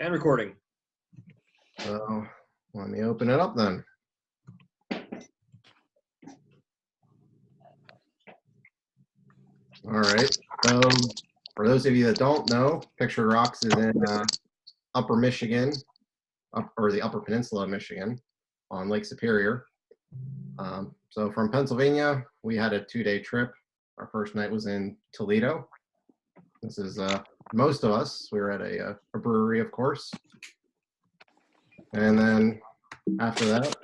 And recording. So let me open it up then. All right. So for those of you that don't know, Pictured Rocks is in Upper Michigan, or the Upper Peninsula of Michigan, on Lake Superior. So from Pennsylvania, we had a 2-day trip. Our first night was in Toledo. This is most of us. We were at a brewery, of course. And then after that,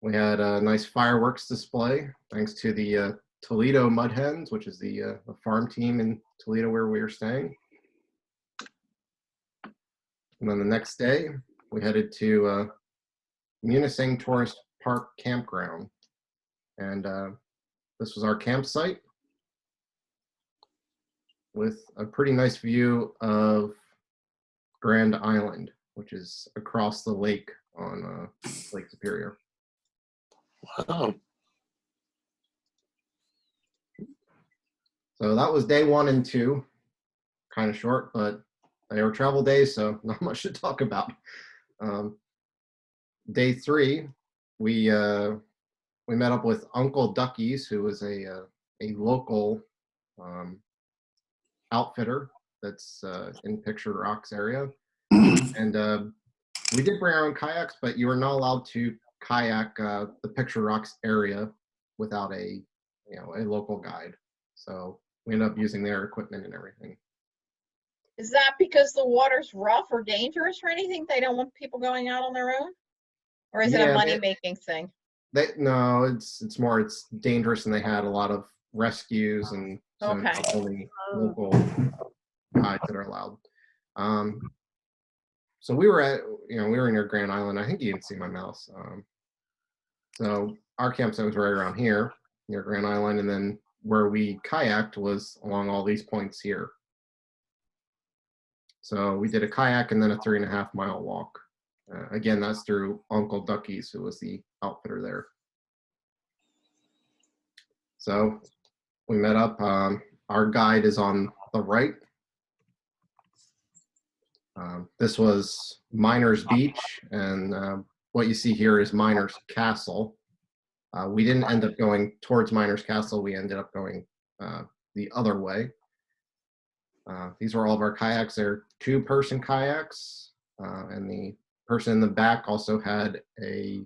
we had a nice fireworks display, thanks to the Toledo Mud Hens, which is the farm team in Toledo where we were staying. And then the next day, we headed to Munising Tourist Park Campground. And this was our campsite with a pretty nice view of Grand Island, which is across the lake on Lake Superior. Wow. So that was day 1 and 2, kind of short, but they were travel days, so not much to talk about. Day 3, we met up with Uncle Ducky's, who was a local outfitter that's in Pictured Rocks area, and we did bring our own kayaks, but you were not allowed to kayak the Pictured Rocks area without a local guide. So we ended up using their equipment and everything. Is that because the water's rough or dangerous or anything? They don't want people going out on their own? Or is it a money-making thing? No, it's more, it's dangerous, and they had a lot of rescues, and so Okay. only local guides that are allowed. So we were near Grand Island. I think you can see my mouse. So our campsite was right around here near Grand Island, and then where we kayaked was along all these points here. So we did a kayak and then a 3.5-mile walk. Again, that's through Uncle Ducky's, who was the outfitter there. So we met up. Our guide is on the right. This was Miners Beach, and what you see here is Miners Castle. We didn't end up going towards Miners Castle. We ended up going the other way. These were all of our kayaks. They're 2-person kayaks, and the person in the back also had a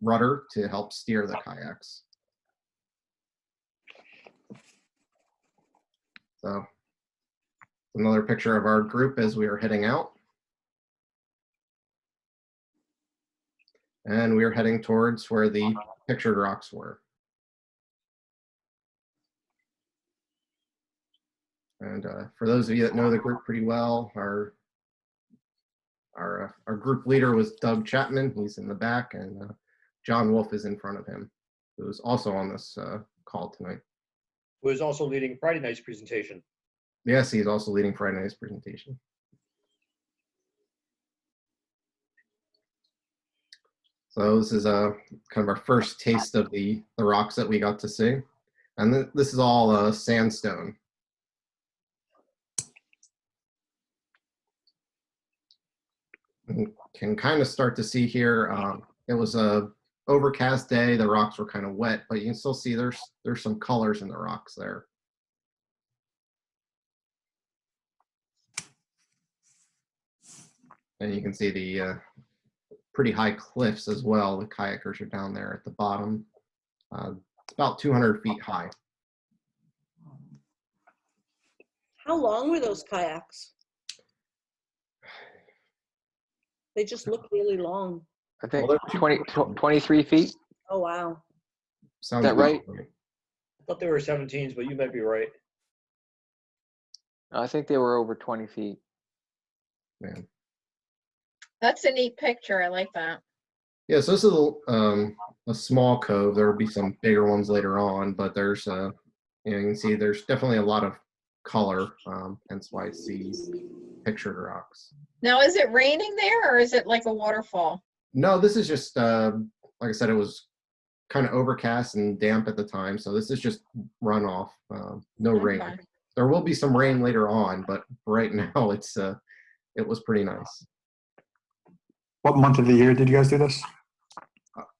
rudder to help steer the kayaks. So another picture of our group as we were heading out. And we were heading towards where the Pictured Rocks were. And for those of you that know the group pretty well, our group leader was Doug Chapman. He's in the back, and John Wolf is in front of him, who's also on this call tonight. Who is also leading Friday night's presentation. Yes, he's also leading Friday night's presentation. So this is kind of our first taste of the rocks that we got to see. And this is all sandstone. You can kind of start to see here, it was a overcast day. The rocks were kind of wet, but you can still see there's some colors in the rocks there. And you can see the pretty high cliffs as well. The kayakers are down there at the bottom. It's about 200 feet high. How long were those kayaks? They just look really long. I think Well, 23 feet. Oh, wow. Sounds Is that right? I thought they were 17s, but you might be right. I think they were over 20 feet. Yeah. That's a neat picture. I like that. Yeah, so this is a small cove. There will be some bigger ones later on, but there's you can see there's definitely a lot of color, hence why it's these Pictured Rocks. Now, is it raining there, or is it like a waterfall? No, this is just like I said, it was kind of overcast and damp at the time, so this is just runoff. No rain. there will be some rain later on, but right now it was pretty nice. What month of the year did you guys do this?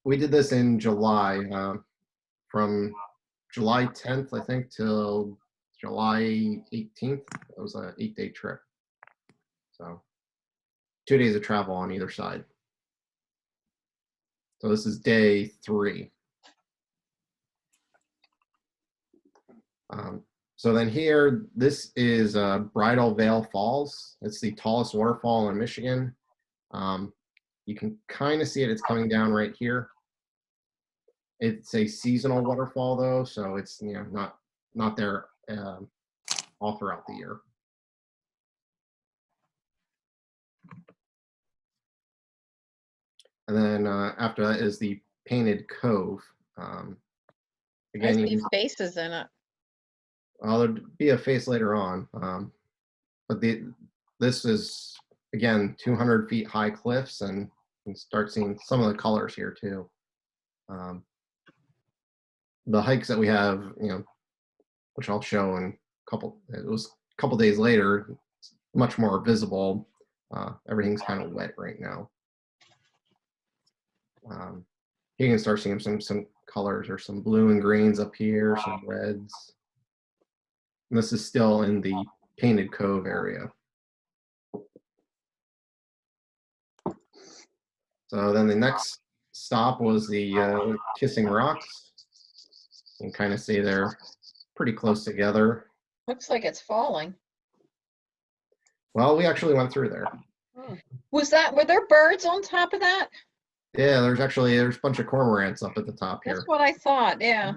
We did this in July, from July 10th, I think, till July 18th. It was an 8-day trip. So 2 days of travel on either side. So this is day 3. So then here, this is Bridal Veil Falls. It's the tallest waterfall in Michigan. You can kind of see it. It's coming down right here. It's a seasonal waterfall though, so it's not there all throughout the year. And then after that is the Painted Cove. I Again, you see can, faces in it. well, there'd be a face later on, but this is again 200 feet high cliffs, and you can start seeing some of the colors here too. The hikes that we have, which I'll show in it was a couple days later, it's much more visible. Everything's kind of wet right now. You can start seeing some colors. There's some blue and greens up here, some reds. And this is still in the Painted Cove area. So then the next stop was the Kissing Rocks. You can kind of see they're pretty close together. Looks like it's falling. Well, we actually went through there. Were there birds on top of that? Yeah, there's a bunch of cormorants up at the top here. That's what I thought, yeah.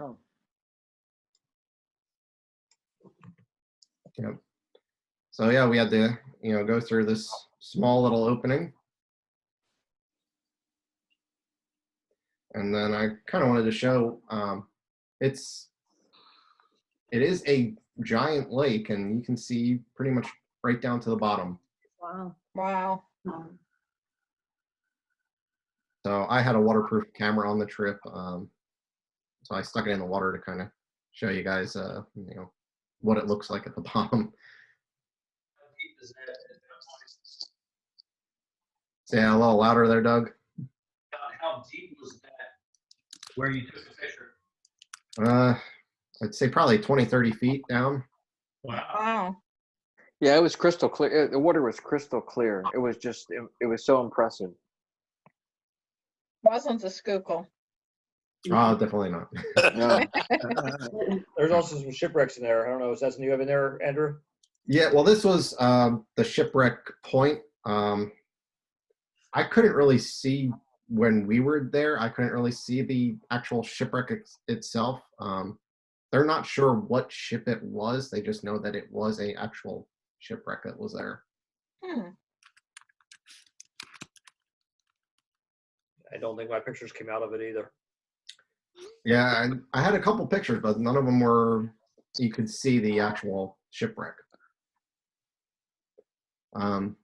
Yep. So yeah, we had to, go through this small little opening. And then I kind of wanted to show, it is a giant lake, and you can see pretty much right down to the bottom. Wow. Wow. So I had a waterproof camera on the trip, so I stuck it in the water to kind of show you guys, what it looks like at the bottom. Say a little louder there, Doug. How deep was that where you took the picture? I'd say probably 20, 30 feet down. Wow. Wow. Yeah, it was crystal clear. The water was crystal clear. It was just, it was so impressive. Wasn't a Schuylkill. Oh, definitely not. No. There's also some shipwrecks in there. I don't know. Is that something you have in there, Andrew? Yeah, well, this was the shipwreck point. I couldn't really see when we were there. I couldn't really see the actual shipwreck itself. They're not sure what ship it was. They just know that it was a actual shipwreck that was there. I don't think my pictures came out of it either. Yeah, I had a couple pictures, but none of them were, you could see the actual shipwreck. So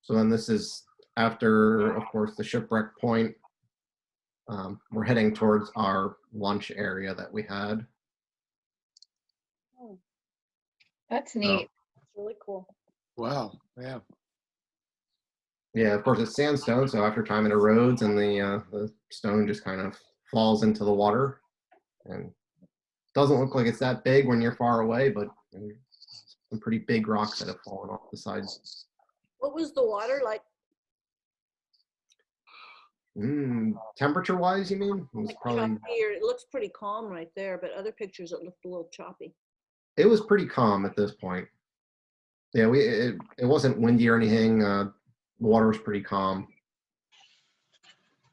then this is after, of course, the shipwreck point. We're heading towards our lunch area that we had. That's neat. It's really cool. Wow. Yeah. Yeah, of course, it's sandstone, so after time it erodes and the stone just kind of falls into the water. And doesn't look like it's that big when you're far away, but some pretty big rocks that have fallen off the sides. What was the water like? Temperature-wise, you mean? It was Like probably, choppy, or it looks pretty calm right there, but other pictures it looked a little choppy. it was pretty calm at this point. Yeah, it wasn't windy or anything. The water was pretty calm.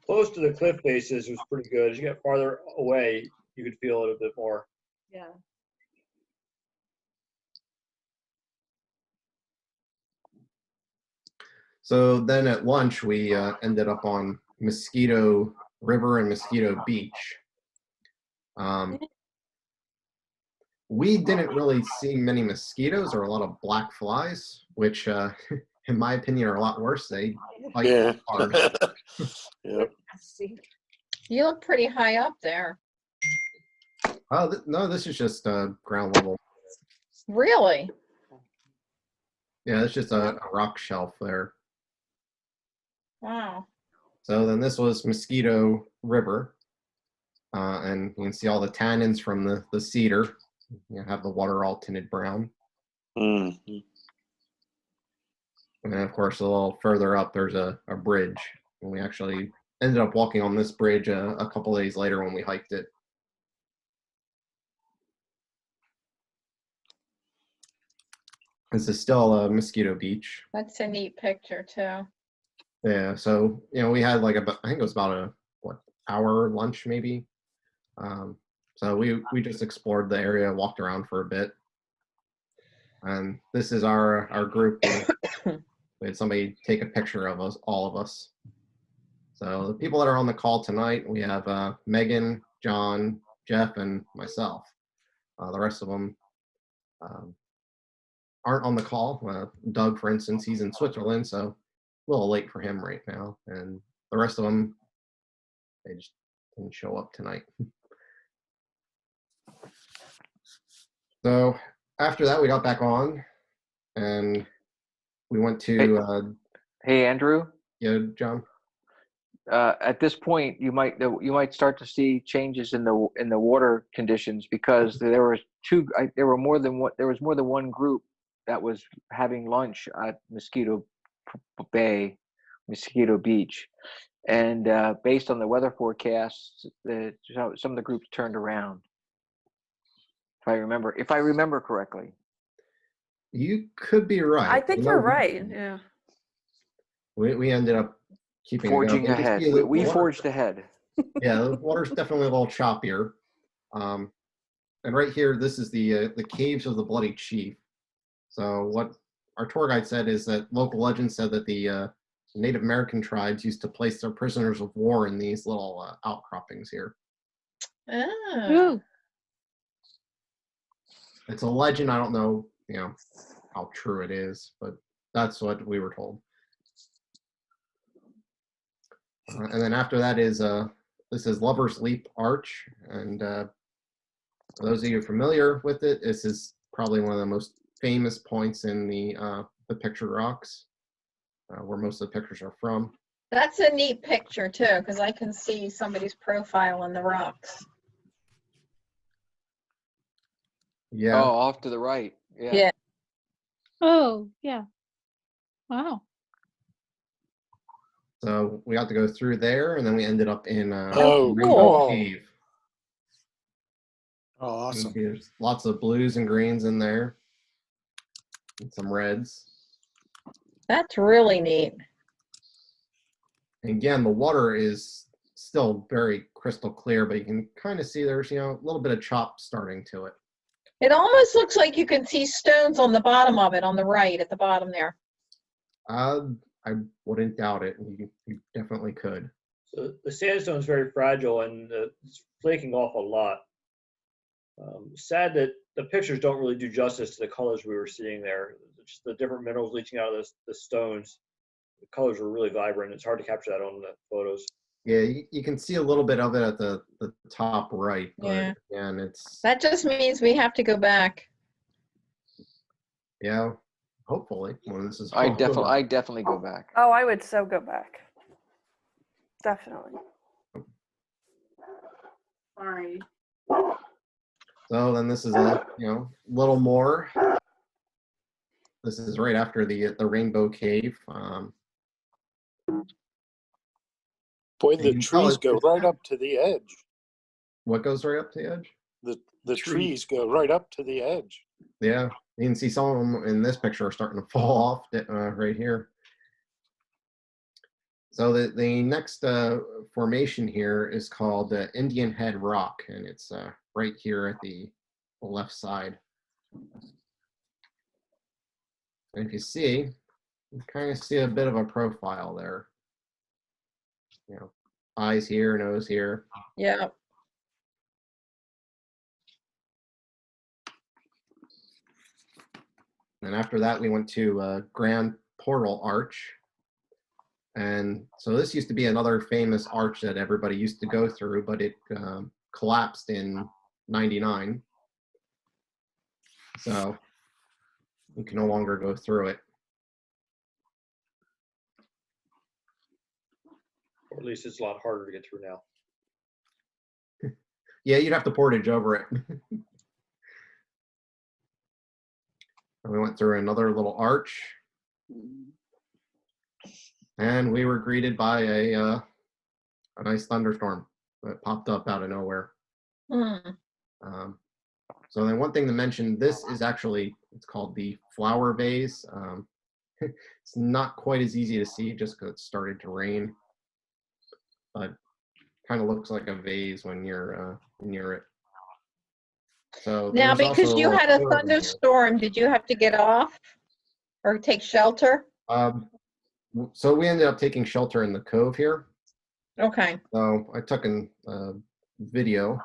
Close to the cliff faces was pretty good. As you get farther away, you could feel it a bit more. Yeah. So then at lunch, we ended up on Mosquito River and Mosquito Beach. We didn't really see many mosquitoes or a lot of black flies, which, in my opinion, are a lot worse. They bite Yeah. hard. Yep. See. You look pretty high up there. Oh, no, this is just ground level. Really? Yeah, it's just a rock shelf there. Wow. So then this was Mosquito River. And you can see all the tannins from the cedar. You have the water all tinted brown. Mm. And then, of course, a little further up, there's a bridge. And we actually ended up walking on this bridge a couple days later when we hiked it. This is still a Mosquito Beach. That's a neat picture too. Yeah, so, we had like I think it was about hour lunch maybe. So we just explored the area, walked around for a bit. And this is our group. We had somebody take a picture of us, all of us. So the people that are on the call tonight, we have Megan, John, Jeff, and myself. The rest of them aren't on the call. Doug, for instance, he's in Switzerland, so a little late for him right now. And the rest of them, they just didn't show up tonight. So after that, we got back on, and we went to Hey, Andrew. John. At this point, you might start to see changes in the water conditions, because there was more than one group that was having lunch at Mosquito Beach, and based on the weather forecasts, some of the groups turned around. If I remember correctly. You could be right. I think you're right. Yeah. We ended up keeping Forging it going. ahead. We forged ahead. Yeah, the water's definitely a little choppier. And right here, this is the caves of the Bloody Chief. So what our tour guide said is that local legend said that the Native American tribes used to place their prisoners of war in these little outcroppings here. Oh. It's a legend. I don't know, how true it is, but that's what we were told. And then after that is this is Lover's Leap Arch, and for those of you familiar with it, this is probably one of the most famous points in the pictured rocks, where most of the pictures are from. That's a neat picture too, because I can see somebody's profile in the rocks. Yeah. Oh, off to the right. Yeah. Yeah. Oh, yeah. Wow. So we got to go through there, and then we ended up in Oh, Rainbow cool. Cave. Oh, awesome. There's lots of blues and greens in there, and some reds. That's really neat. And again, the water is still very crystal clear, but you can kind of see there's a little bit of chop starting to it. It almost looks like you can see stones on the bottom of it, on the right at the bottom there. I wouldn't doubt it. You definitely could. So the sandstone is very fragile and it's flaking off a lot. Sad that the pictures don't really do justice to the colors we were seeing there. Just the different minerals leaching out of the stones. The colors were really vibrant. It's hard to capture that on the photos. Yeah, you can see a little bit of it at the top right, but Yeah. again, it's That just means we have to go back. yeah. Hopefully, when this is I all over. definitely go back. Oh, I would so go back. Definitely. Sorry. So then this is a little more. This is right after the Rainbow Cave. Boy, You the can tell trees it's- go right up to the edge. What goes right up to the edge? The trees go right up to the edge. Yeah, you can see some of them in this picture are starting to fall off right here. So the next formation here is called Indian Head Rock, and it's right here at the left side. And if you see, you kind of see a bit of a profile there. Eyes here, nose here. Yeah. And after that, we went to Grand Portal Arch. And so this used to be another famous arch that everybody used to go through, but it collapsed in '99. So you can no longer go through it. Or at least it's a lot harder to get through now. Yeah, you'd have to portage over it. And we went through another little arch, and we were greeted by a nice thunderstorm that popped up out of nowhere. Hmm. So then one thing to mention, this is actually, it's called the flower vase. It's not quite as easy to see just because it started to rain, but kind of looks like a vase when you're near it. So Now, there's also because you little had a curve in here. thunderstorm, did you have to get off or take shelter? So we ended up taking shelter in the cove here. Okay. So I took a video.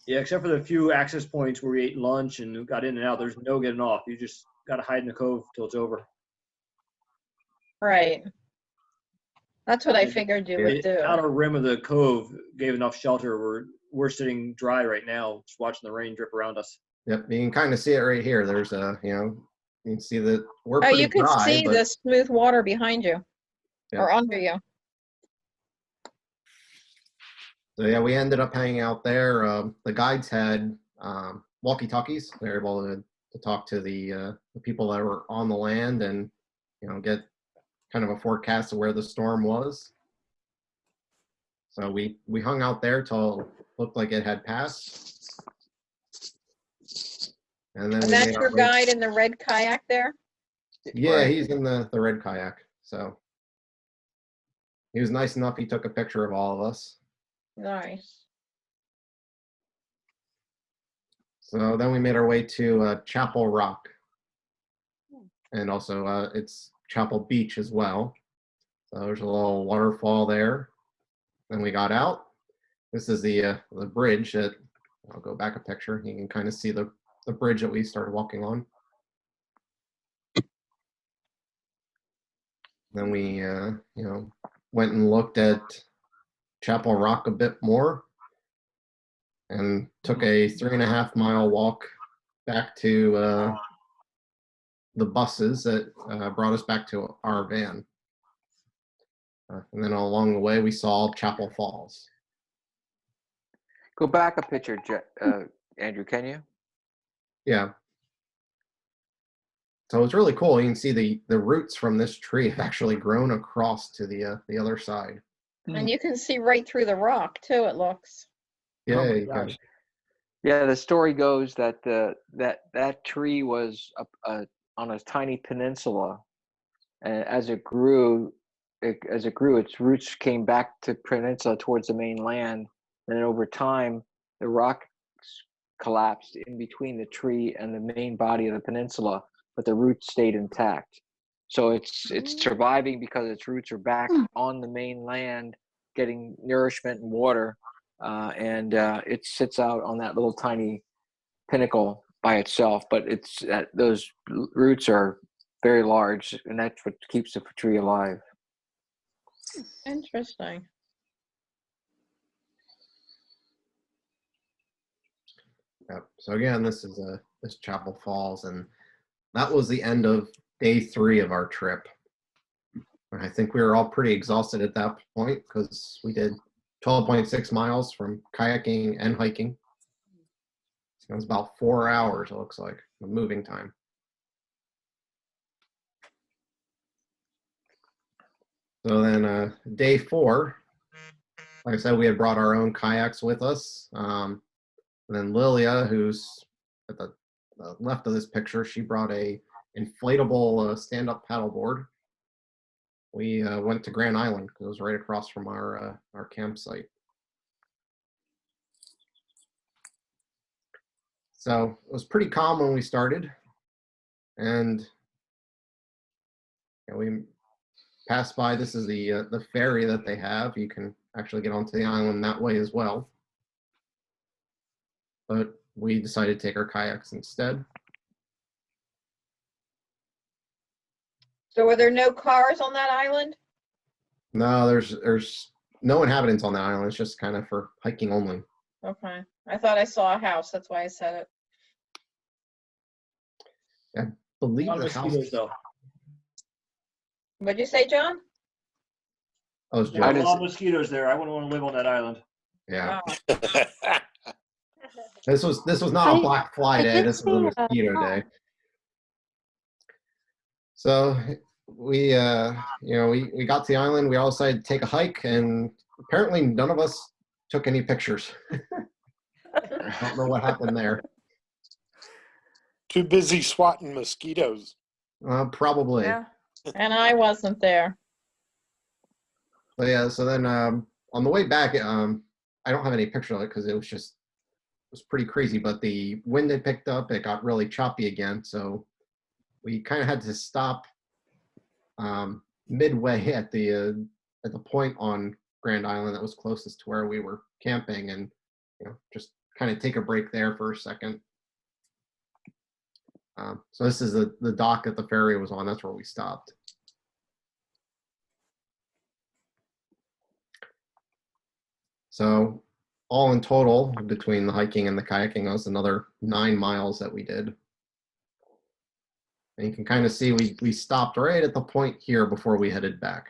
Yeah, except for the few access points where we ate lunch and got in and out, there's no getting off. You just got to hide in the cove till it's over. Right. That's what I figured you would do. The outer rim of the cove gave enough shelter. We're sitting dry right now, just watching the rain drip around us. Yep, you can kind of see it right here. There's you can see that we're Oh, pretty you can dry, see but the smooth water behind you Yeah. or under you. so yeah, we ended up hanging out there. The guides had walkie-talkies. They were able to talk to the people that were on the land and get kind of a forecast of where the storm was. So we hung out there till it looked like it had passed. And then And we that's made our your way. guide in the red kayak there? Yeah, Right. he's in the red kayak. So he was nice enough. He took a picture of all of us. Nice. So then we made our way to Chapel Rock. And also it's Chapel Beach as well. So there's a little waterfall there. Then we got out. This is the bridge that, I'll go back a picture. You can kind of see the bridge that we started walking on. Then we, went and looked at Chapel Rock a bit more and took a 3.5-mile walk back to the buses that brought us back to our van. And then along the way, we saw Chapel Falls. Go back a picture, Andrew, can you? Yeah. So it's really cool. You can see the roots from this tree have actually grown across to the other side. And you can see right through the rock too, it looks. Yeah, Oh my you can. gosh. Yeah, the story goes that that tree was on a tiny peninsula, and as it grew, its roots came back to peninsula towards the mainland, and then over time, the rocks collapsed in between the tree and the main body of the peninsula, but the roots stayed intact. So it's surviving because its roots are back on the mainland, getting nourishment and water, and it sits out on that little tiny pinnacle by itself. But those roots are very large, and that's what keeps the tree alive. Interesting. Yep. So again, this is this Chapel Falls, and that was the end of day 3 of our trip. And I think we were all pretty exhausted at that point because we did 12.6 miles from kayaking and hiking. It was about 4 hours, it looks like, the moving time. So then day 4, like I said, we had brought our own kayaks with us. And then Lilia, who's at the left of this picture, she brought a inflatable stand-up paddleboard. We went to Grand Island because it was right across from our campsite. So it was pretty calm when we started, and we passed by. This is the ferry that they have. You can actually get onto the island that way as well. But we decided to take our kayaks instead. So were there no cars on that island? No, there's no inhabitants on the island. It's just kind of for hiking only. Okay. I thought I saw a house. That's why I said it. I believe A lot of the house. mosquitoes, though. What'd you say, John? Oh, it's There are a Joe. lot of mosquitoes there. I wouldn't want to live on that island. Yeah. Oh, This was not a black fly I day. did This was a see, mosquito day. So we we got to the island. We all decided to take a hike, and apparently none of us took any pictures. I don't know what happened there. Too busy swatting mosquitoes. Probably. Yeah. and I wasn't there. So yeah. So then on the way back, I don't have any picture of it because it was pretty crazy. But the wind had picked up. It got really choppy again. So we kind of had to stop midway at the point on Grand Island that was closest to where we were camping, and just kind of take a break there for a second. So this is the dock that the ferry was on. That's where we stopped. So all in total, between the hiking and the kayaking, that was another 9 miles that we did. And you can kind of see we stopped right at the point here before we headed back.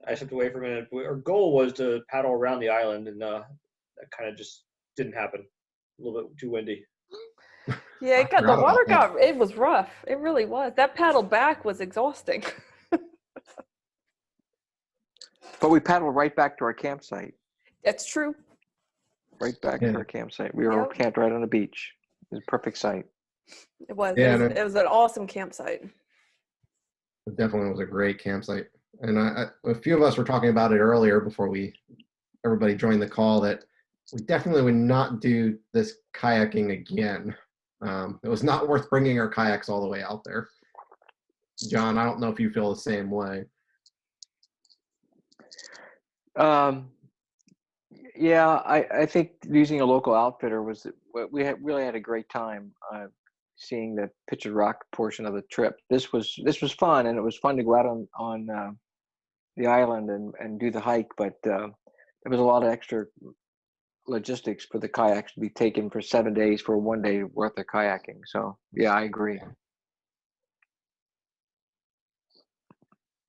I stepped away for a minute. Our goal was to paddle around the island, and that kind of just didn't happen. A little bit too windy. Yeah, I it got the forgot water about got it was rough. It really was. That paddle back was exhausting. But we paddled right back to our campsite. That's true. Right back Yeah. to our campsite. We were Yep. camped right on the beach. It was a perfect site. It was. Yeah, it was, and it was an awesome campsite. It definitely was a great campsite. And a few of us were talking about it earlier before everybody joined the call, that we definitely would not do this kayaking again. It was not worth bringing our kayaks all the way out there. John, I don't know if you feel the same way. Yeah, I think using a local outfitter really had a great time seeing the Pictured Rock portion of the trip. This was fun, and it was fun to go out on the island and do the hike, but there was a lot of extra logistics for the kayaks to be taken for 7 days for 1 day worth of kayaking. So yeah, I agree.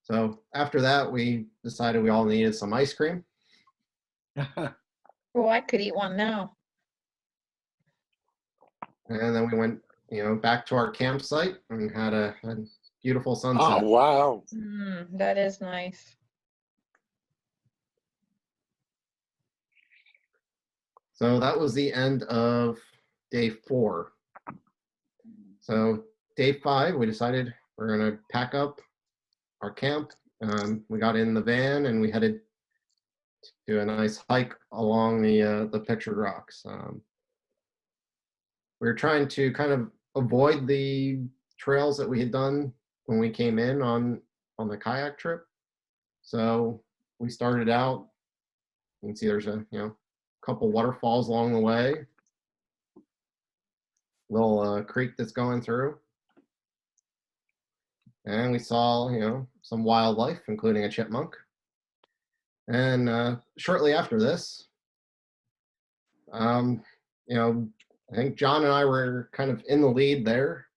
So after that, we decided we all needed some ice cream. Oh, I could eat one now. And then we went, back to our campsite and had a beautiful sunset. Oh, wow. That is nice. So that was the end of day 4. So day 5, we decided we're going to pack up our camp. We got in the van and we headed to a nice hike along the Pictured Rocks. We were trying to kind of avoid the trails that we had done when we came in on the kayak trip. So we started out. You can see there's a couple waterfalls along the way. Little creek that's going through. And we saw, some wildlife, including a chipmunk. And shortly after this, I think John and I were kind of in the lead there.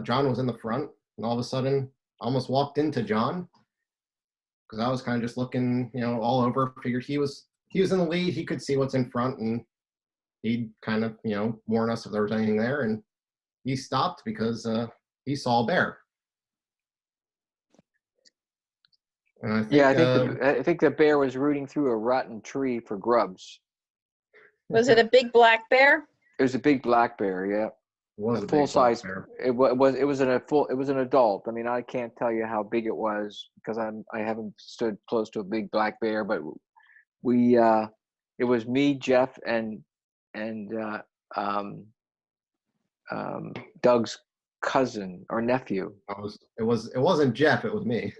John was in the front, and all of a sudden, I almost walked into John because I was kind of just looking, all over. Figured he was in the lead. He could see what's in front, and he'd kind of, warn us if there was anything there. And he stopped because he saw a bear. And I think, Yeah, I think the bear was rooting through a rotten tree for grubs. Was it a big black bear? It was a big black bear. Yeah, was a a full big size. bear. It was an adult. I mean, I can't tell you how big it was because I haven't stood close to a big black bear, but it was me, Jeff, and Doug's cousin or nephew. It wasn't Jeff. It was me.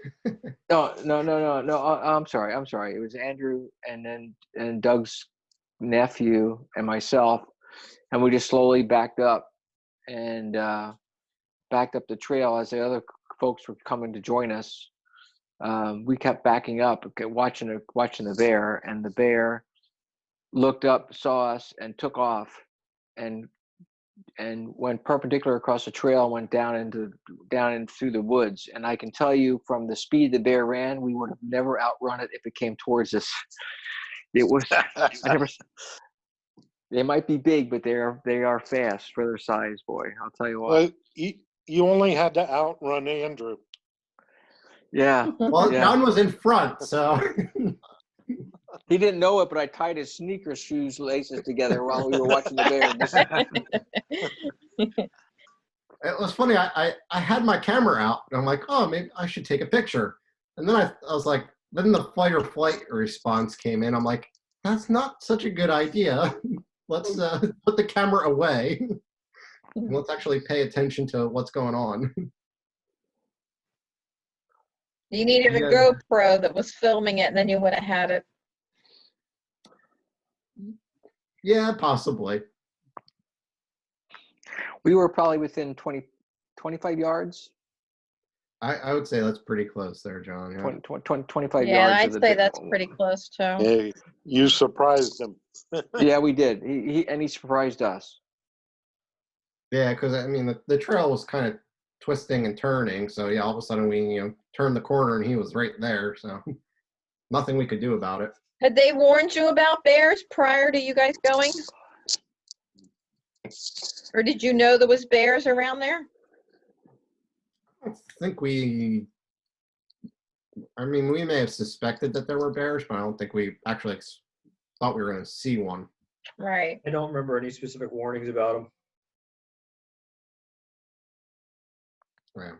No. I'm sorry. It was Andrew and Doug's nephew and myself, and we just slowly backed up the trail as the other folks were coming to join us, we kept backing up, watching the bear, and the bear looked up, saw us, and took off, and went perpendicular across the trail, went down and through the woods. And I can tell you, from the speed the bear ran, we would have never outrun it if it came towards us. It was I never. They might be big, but they are fast for their size, boy. I'll tell you what. Well, you only had to outrun Andrew. Yeah. Well, Yeah. John was in front, so He didn't know it, but I tied his sneaker shoes laces together while we were watching the bear. it was funny. I had my camera out, and I'm like, oh, maybe I should take a picture. And then I was like, then the fight or flight response came in. I'm like, that's not such a good idea. Let's put the camera away. And let's actually pay attention to what's going on. You needed a Yeah. GoPro that was filming it, and then you would have had it. Yeah, possibly. We were probably within 25 yards. I would say that's pretty close there, John. Yeah. 25 Yeah, yards. I'd of the say big that's one. pretty close too. Hey, you surprised him. Yeah, we did. He surprised us. Yeah, because I mean the trail was kind of twisting and turning, so yeah, all of a sudden we turned the corner and he was right there, so nothing we could do about it. Had they warned you about bears prior to you guys going? Or did you know there was bears around there? I think we may have suspected that there were bears, but I don't think we actually thought we were going to see one. Right. I don't remember any specific warnings about them. Yeah.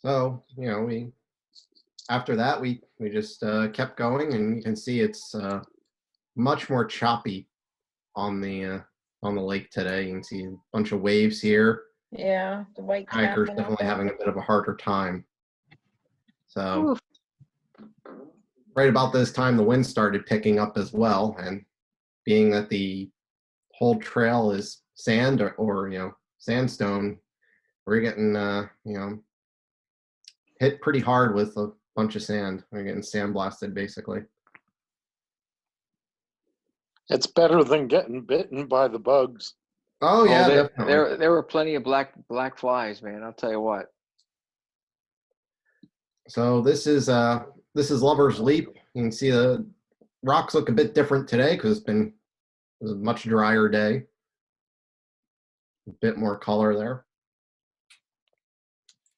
So, after that, we just kept going, and you can see it's much more choppy on the lake today. You can see a bunch of waves here. Yeah, the white Hikers capping up definitely there. having a bit of a harder time. So, right about this time, the wind started picking up as well, and being that the whole trail is sand or sandstone, we're getting hit pretty hard with a bunch of sand. We're getting sandblasted basically. It's better than getting bitten by the bugs. Oh yeah, definitely. There were plenty of black flies, man. I'll tell you what. So this is Lover's Leap. You can see the rocks look a bit different today because it was a much drier day. A bit more color there.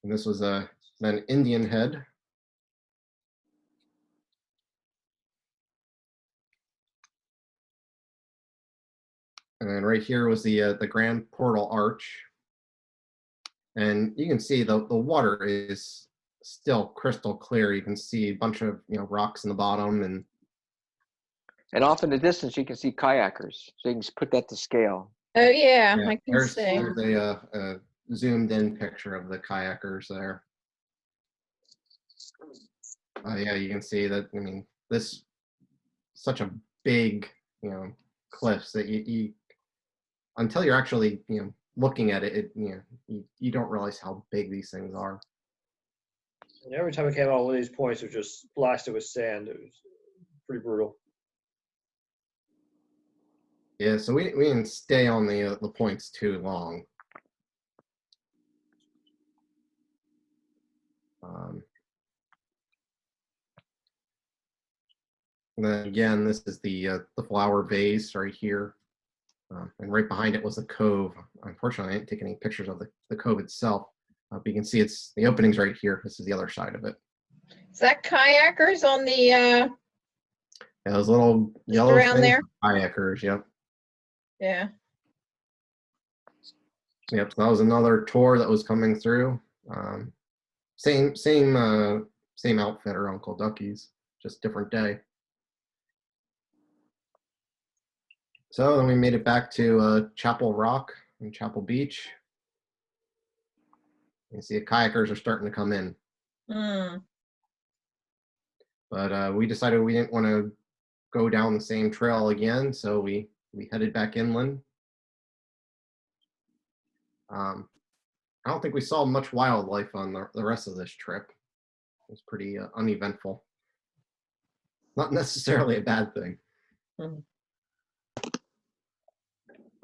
And this was an Indian Head. And then right here was the Grand Portal Arch. And you can see the water is still crystal clear. You can see a bunch of rocks in the bottom, And off in the distance, you can see kayakers. So you can just put that to scale. Oh yeah, yeah, I can there's see. a zoomed in picture of the kayakers there. Yeah, you can see that. I mean, this such a big cliffs that you until you're actually looking at it, you don't realize how big these things are. And every time I came out one of these points, it was just blasted with sand. It was pretty brutal. Yeah, so we didn't stay on the points too long. And then again, this is the flower vase right here, and right behind it was the cove. Unfortunately, I didn't take any pictures of the cove itself, but you can see the opening's right here. This is the other side of it. Is that kayakers on the Yeah, those little yellow around things, there? kayakers. Yep. Yeah. Yep. So that was another tour that was coming through. Same outfitter, Uncle Ducky's, just different day. So then we made it back to Chapel Rock and Chapel Beach. You see the kayakers are starting to come in. But we decided we didn't want to go down the same trail again, so we headed back inland. I don't think we saw much wildlife on the rest of this trip. It was pretty uneventful. Not necessarily a bad thing. Mhm.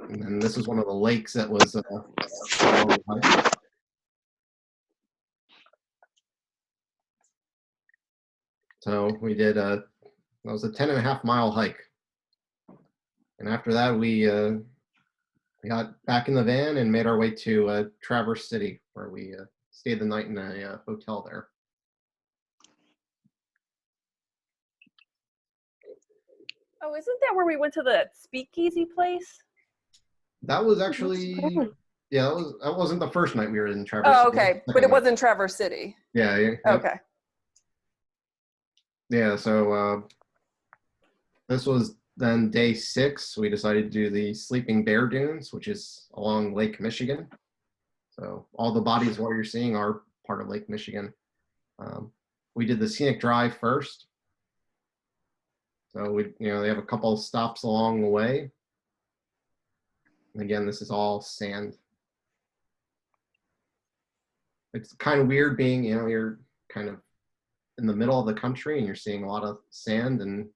And then this was one of the lakes that was along the hike. So we did that was a 10.5 mile hike. And after that, we got back in the van and made our way to Traverse City, where we stayed the night in a hotel there. Oh, isn't that where we went to the speakeasy place? That was actually, yeah, that wasn't the first night we were in Traverse Oh, City. okay. But it was in Traverse City. Yeah, yeah. Okay. Yeah, so this was then day 6. We decided to do the Sleeping Bear Dunes, which is along Lake Michigan. So all the bodies what you're seeing are part of Lake Michigan. We did the Scenic Drive first. So they have a couple of stops along the way. And again, this is all sand. It's kind of weird being, you're kind of in the middle of the country and you're seeing a lot of sand and,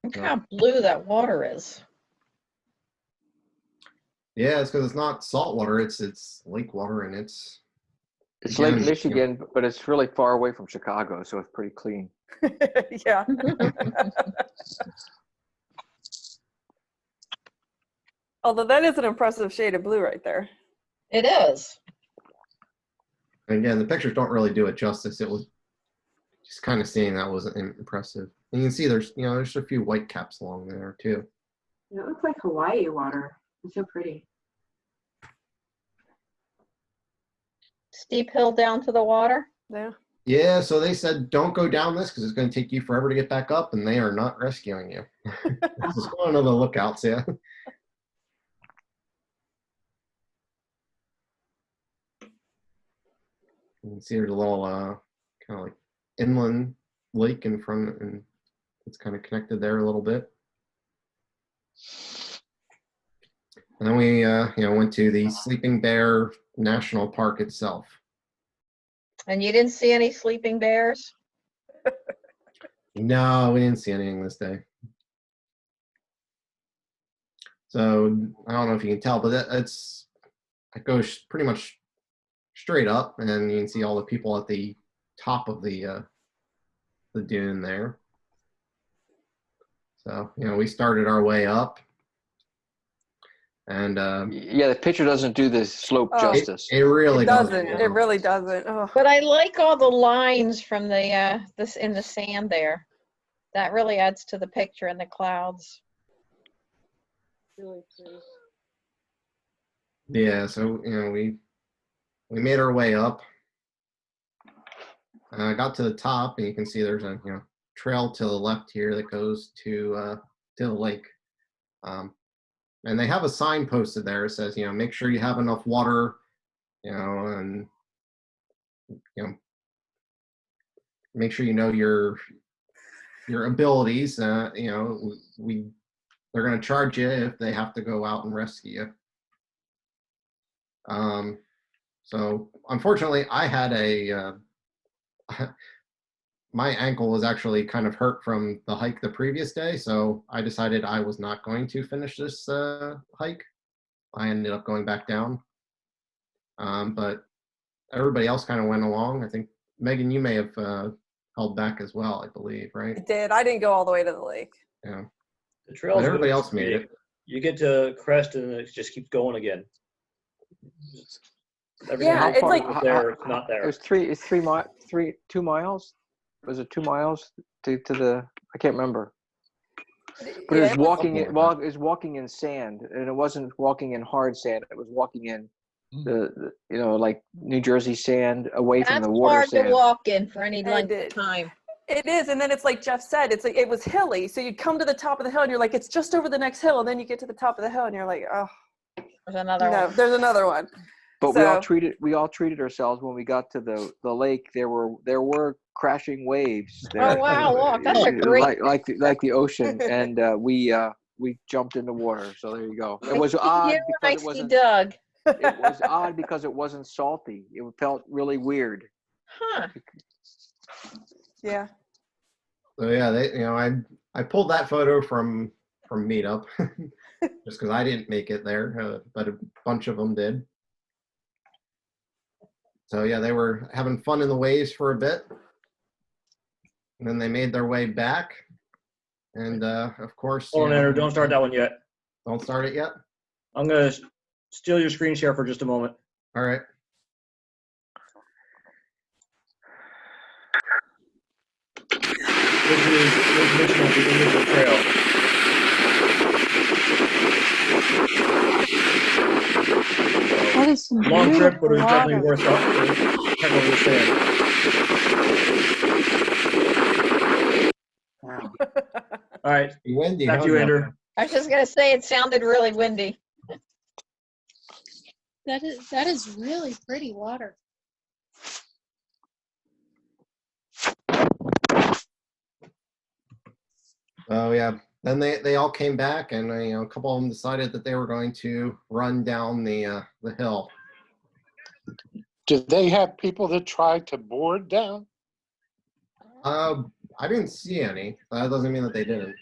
Look how blue that water is. Yeah, it's because it's not salt water, it's lake water, and it's Lake Michigan, but it's really far away from Chicago, so it's pretty clean. Yeah. Although that is an impressive shade of blue right there. It is. Again, the pictures don't really do it justice. It was just kind of seeing that was impressive. And you can see there's a few white caps along there too. It looks like Hawaii water. It's so pretty. Steep hill down to the water. Yeah. Yeah, so they said don't go down this because it's going to take you forever to get back up, and they are not rescuing you. Just going on the lookouts, yeah. You can see there's a little kind of like inland lake in front, and it's kind of connected there a little bit. And then we went to the Sleeping Bear National Park itself. And you didn't see any sleeping bears? No, we didn't see anything this day. So I don't know if you can tell, but it goes pretty much straight up, and then you can see all the people at the top of the dune there. So we started our way up, and yeah, the picture doesn't do the slope justice. It really doesn't. It really doesn't. Oh. But I like all the lines from the this in the sand there. That really adds to the picture and the clouds. Really pretty. Yeah, so we made our way up. I got to the top, and you can see there's a trail to the left here that goes to the lake. And they have a sign posted there. It says, make sure you have enough water, and make sure you know your abilities. They're going to charge you if they have to go out and rescue you. So unfortunately, I had my ankle was actually kind of hurt from the hike the previous day, so I decided I was not going to finish this hike. I ended up going back down. But everybody else kind of went along. I think, Megan, you may have held back as well, I believe, right? I did. I didn't go all the way to the lake. Yeah. The trails. But everybody else made it. You get to crest and it just keeps going again. Yeah, it's like there, it's not there. It's 2 miles. Was it 2 miles to the? I can't remember. But yeah, it was walking in sand, and it wasn't walking in hard sand. It was walking in the like New Jersey sand away from the water That's hard sand. to walk in for any length of time. It is, and then it's like Jeff said, it's like it was hilly. So you'd come to the top of the hill, and you're like, it's just over the next hill, and then you get to the top of the hill, and you're like, oh, there's another one. There's another one. But So- we all treated ourselves when we got to the lake. There were crashing waves. Oh, wow, look, that's a great, like the ocean, and we jumped in the water. So there you go. It was I see odd you because and I it see wasn't. Doug. It was odd because it wasn't salty. It felt really weird. Huh. Yeah. So yeah, I pulled that photo from Meetup just because I didn't make it there, but a bunch of them did. So yeah, they were having fun in the waves for a bit, and then they made their way back. And of course, Hold on, Andrew, don't start that one yet. Don't start it yet. I'm gonna steal your screen share for just a moment. All right. This is mission of the Indian Trail. That is some Long trip, but it was beautiful definitely water. worth the heck of the sand. Wow. All right, Windy. back huh, to you, Jeff? Andrew. I was just gonna say, it sounded really windy. That is really pretty water. Oh yeah. Then they all came back, and a couple of them decided that they were going to run down the hill. Did they have people that tried to board down? I didn't see any. That doesn't mean that they didn't.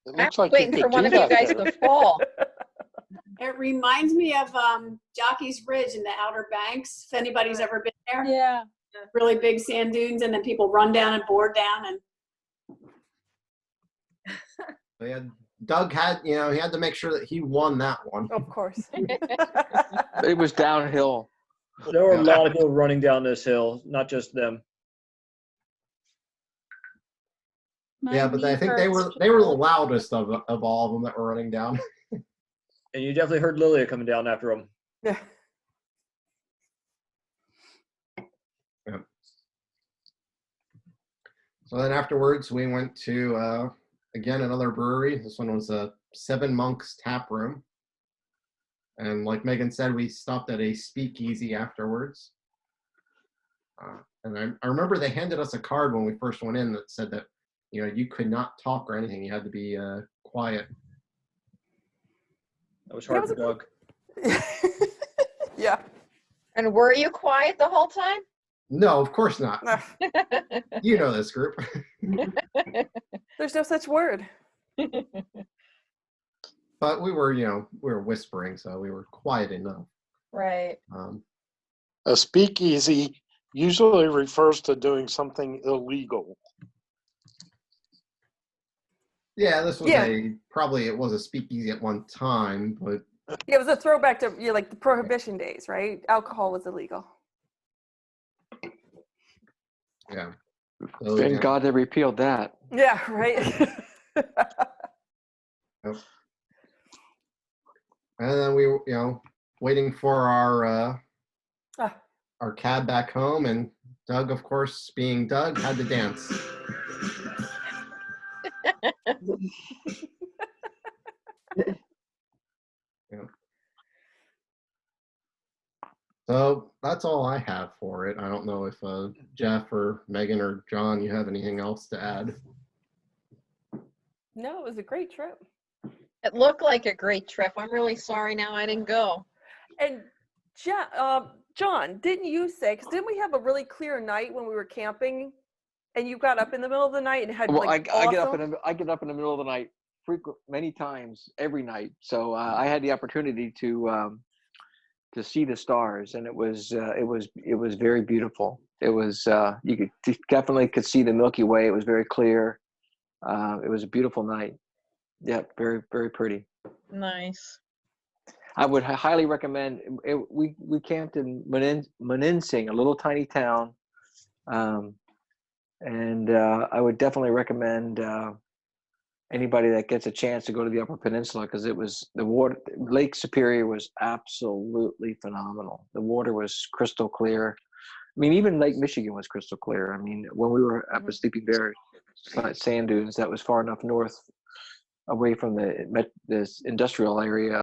It I'm looks like you waiting for could one do of you that guys there. to fall. It reminds me of Jockey's Ridge in the Outer Banks. If anybody's ever been there, Yeah. really big sand dunes, and then people run down and board down. And They had Doug had he had to make sure that he won that one. Of course. It was downhill. There were a Yeah. lot of people running down this hill, not just them. Yeah, but I think they were the loudest of all of them that were running down. And you definitely heard Lilia coming down after them. Yeah. So then afterwards, we went to again another brewery. This one was a Seven Monks Tap Room, and like Megan said, we stopped at a speakeasy afterwards. And I remember they handed us a card when we first went in that said that you could not talk or anything. You had to be quiet. That was hard for Doug. Yeah. And were you quiet the whole time? No, of course not. You know this group. There's no such word. But we were whispering, so we were quiet enough. Right. A speakeasy usually refers to doing something illegal. Yeah, this was Yeah. probably it was a speakeasy at one time, but Yeah, it was a throwback to like the prohibition days, right? Alcohol was illegal. yeah. So, Thank yeah. God they repealed that. Yeah, right. Yep. And then we were, waiting for our cab back home, and Doug, of course, being Doug, had to dance. Yeah. So that's all I have for it. I don't know if Jeff or Megan or John, you have anything else to add? No, it was a great trip. It looked like a great trip. I'm really sorry now I didn't go. And John, didn't you say, because didn't we have a really clear night when we were camping and you got up in the middle of the night and had Well, like I get awesome- I get up in the middle of the night many times every night. So I had the opportunity to see the stars, and it was very beautiful. It was you definitely could see the Milky Way. It was very clear. It was a beautiful night. Yeah, very, very pretty. Nice. I would highly recommend. We camped in Maninsing, a little tiny town, and I would definitely recommend anybody that gets a chance to go to the Upper Peninsula, because it was Lake Superior was absolutely phenomenal. The water was crystal clear. I mean, even Lake Michigan was crystal clear. I mean, when we were up at Sleeping Bear sand dunes, that was far enough north away from this industrial area